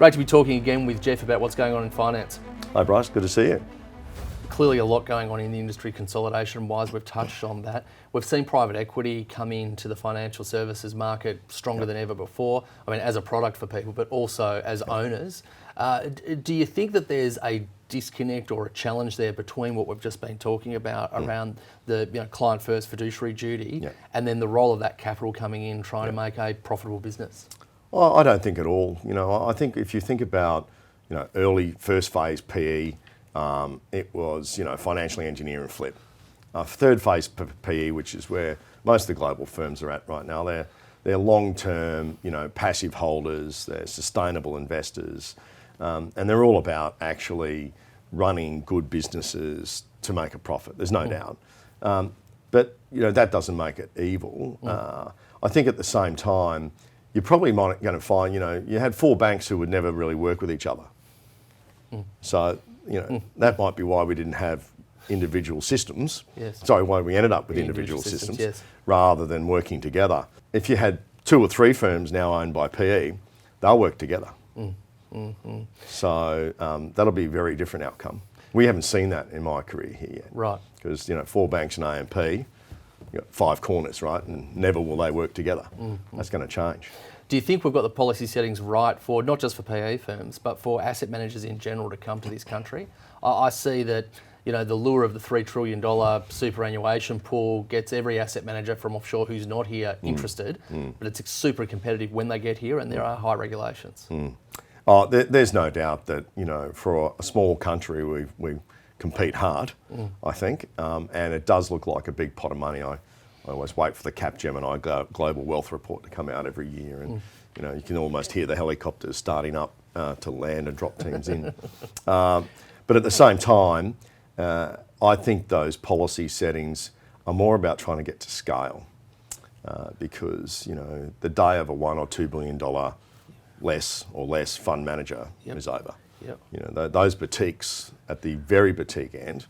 Great to be talking again with Geoff about what's going on in finance. Hi Bryce, good to see you. Clearly a lot going on in the industry consolidation-wise, we've touched on that. We've seen private equity come into the financial services market stronger than ever before. I mean, as a product for people, but also as owners. Do you think that there's a disconnect or a challenge there between what we've just been talking about around the client first fiduciary duty and then the role of that capital coming in trying to make a profitable business? Well, I don't think at all. I think if you think about, early first phase PE, it was, financially engineer and flip. Third phase PE, which is where most of the global firms are at right now, they're long-term, passive holders, they're sustainable investors, and they're all about actually running good businessts to make a profit. There's no doubt. But that doesn't make it evil. I think at the same time, you're probably going to find, you had four banks who would never really work with each other. So, that might be why we didn't have individual systems. Sorry, why we ended up with individual systems rather than working together. If you had two or three firms now owned by PE, they'll work together. So that'll be a very different outcome. We haven't seen that in my career here yet. Right. Because, four banks and AMP, five corners, right? And never will they work together. That's going to change. Do you think we've got the policy settings right for, not just for PE firms, but for asset managers in general to come to this country? I see that, the lure of the $3 trillion superannuation pool gets every asset manager from offshore who's not here interested, but it's super competitive when they get here and there are high regulations. Oh, there's no doubt that, for a small country, we compete hard, I think, and it does look like a big pot of money. I always wait for the Capgemini Global Wealth Report to come out every year, and you can almost hear the helicopters starting up to land and drop teams in. But at the same time, I think those policy settings are more about trying to get to scale, because the day of a $1 or $2 billion less fund manager is over. Those boutiques at the very boutique end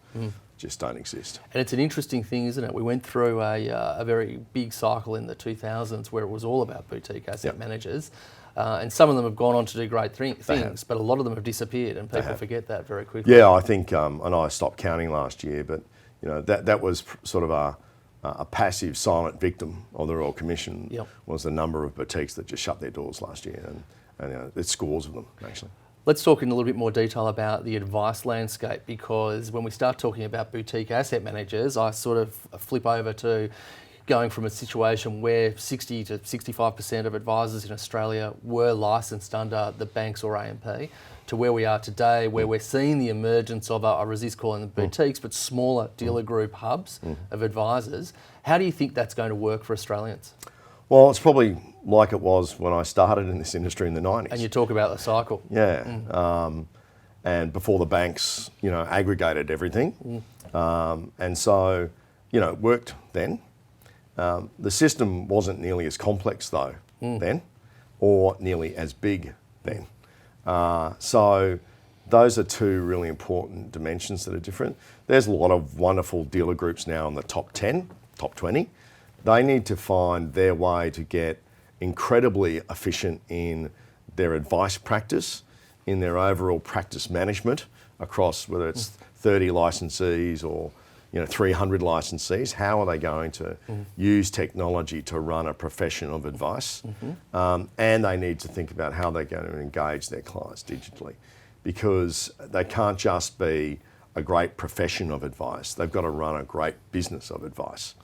just don't exist. And it's an interesting thing, isn't it? We went through a very big cycle in the 2000s where it was all about boutique asset managers, and some of them have gone on to do great things, but a lot of them have disappeared, and people forget that very quickly. Yeah, I think, and I stopped counting last year, but that was sort of a passive, silent victim of the Royal Commission. Was the number of boutiques that just shut their doors last year, and it's scores of them actually. Let's talk in a little bit more detail about the advice landscape, because when we start talking about boutique asset managers, I sort of flip over to going from a situation where 60 to 65% of advisors in Australia were licensed under the banks or AMP to where we are today, where we're seeing the emergence of, I resist calling them boutiques, but smaller dealer group hubs of advisors. How do you think that's going to work for Australians? Well, it's probably like it was when I started in this industry in the 90s. And you talk about the cycle. And before the banks, aggregated everything. And so, it worked then. The system wasn't nearly as complex though then, or nearly as big then. So those are two really important dimensions that are different. There's a lot of wonderful dealer groups now in the top 10, top 20. They need to find their way to get incredibly efficient in their advice practice, in their overall practice management across whether it's 30 licensees or 300 licensees. How are they going to use technology to run a profession of advice? And they need to think about how they're going to engage their clients digitally, because they can't just be a great profession of advice. They've got to run a great business of advice.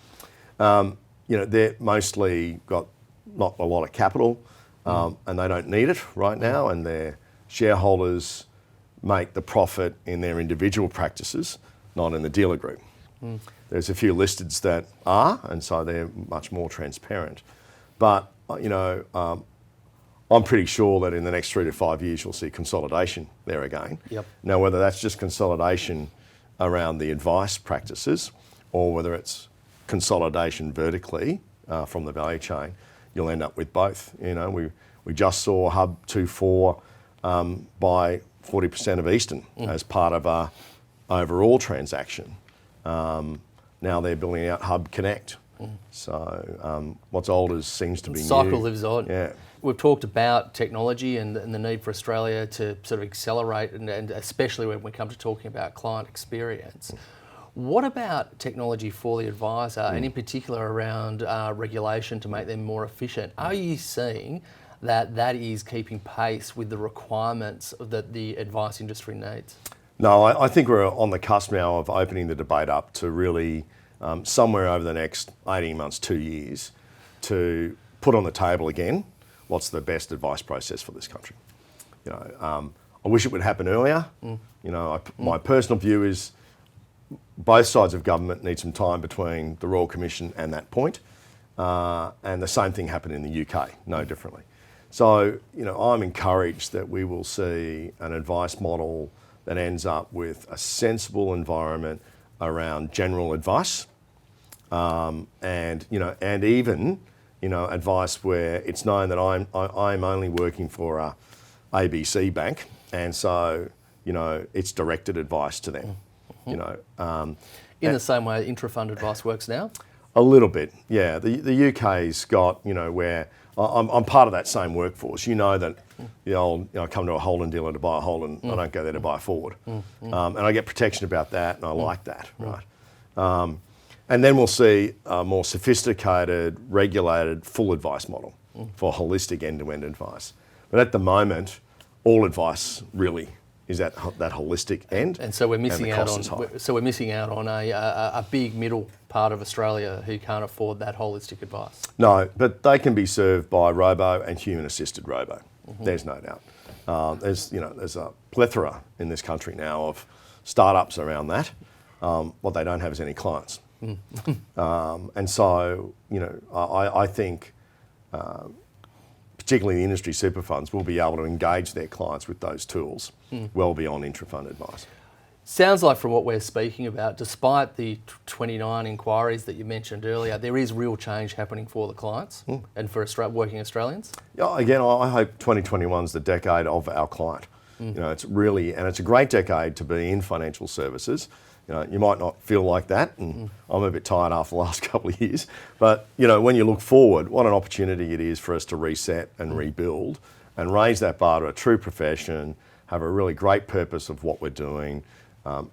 They're mostly got not a lot of capital, and they don't need it right now, and their shareholders make the profit in their individual practices, not in the dealer group. There's a few listeds that are, and so they're much more transparent. But, I'm pretty sure that in the next 3 to 5 years, you'll see consolidation there again. Now, whether that's just consolidation around the advice practices or whether it's consolidation vertically from the value chain, you'll end up with both. We just saw Hub 24 buy 40% of Eastern as part of a overall transaction. Now they're building out Hub Connect. So what's old seems to be new. Cycle lives on. Yeah. we've talked about technology and the need for Australia to sort of accelerate, and especially when we come to talking about client experience. What about technology for the advisor, and in particular around regulation to make them more efficient? Are you seeing that is keeping pace with the requirements that the advice industry needs? No, I think we're on the cusp now of opening the debate up to really, somewhere over the next 18 months, 2 years, to put on the table again what's the best advice process for this country. I wish it would happen earlier. My personal view is both sides of government need some time between the Royal Commission and that point, and the same thing happened in the UK, no differently. So, I'm encouraged that we will see an advice model that ends up with a sensible environment around general advice, and even advice where it's known that I'm only working for a ABC bank, and so it's directed advice to them. In the same way intra-fund advice works now? A little bit, yeah. The UK's got, where I'm part of that same workforce. That I come to a Holden dealer to buy a Holden, I don't go there to buy a Ford. And I get protection about that, and I like that, right? And then we'll see a more sophisticated, regulated, full advice model for holistic end-to-end advice. But at the moment, all advice really is that holistic end. And so we're missing out on a big middle part of Australia who can't afford that holistic advice. No, but they can be served by robo and human-assisted robo. There's no doubt. There's a plethora in this country now of startups around that. What they don't have is any clients. And so, I think particularly the industry super funds will be able to engage their clients with those tools well beyond intra-fund advice. Sounds like from what we're speaking about, despite the 29 inquiries that you mentioned earlier, there is real change happening for the clients and for working Australians? Yeah, again, I hope 2021 is the decade of our client. It's a great decade to be in financial services. You might not feel like that, and I'm a bit tired after the last couple of years, but when you look forward, what an opportunity it is for us to reset and rebuild and raise that bar to a true profession, have a really great purpose of what we're doing,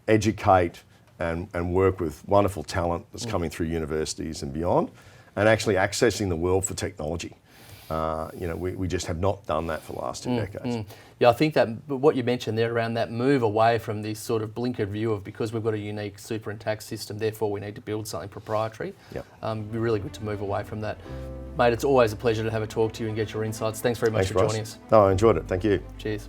educate and work with wonderful talent that's coming through universities and beyond, and actually accessing the world for technology. We just have not done that for the last 2 decades. Yeah, I think that what you mentioned there around that move away from this sort of blinkered view of because we've got a unique super and tax system, therefore we need to build something proprietary. It'd be really good to move away from that. Mate, it's always a pleasure to have a talk to you and get your insights. Thanks very much for joining us. No, I enjoyed it. Thank you. Cheers.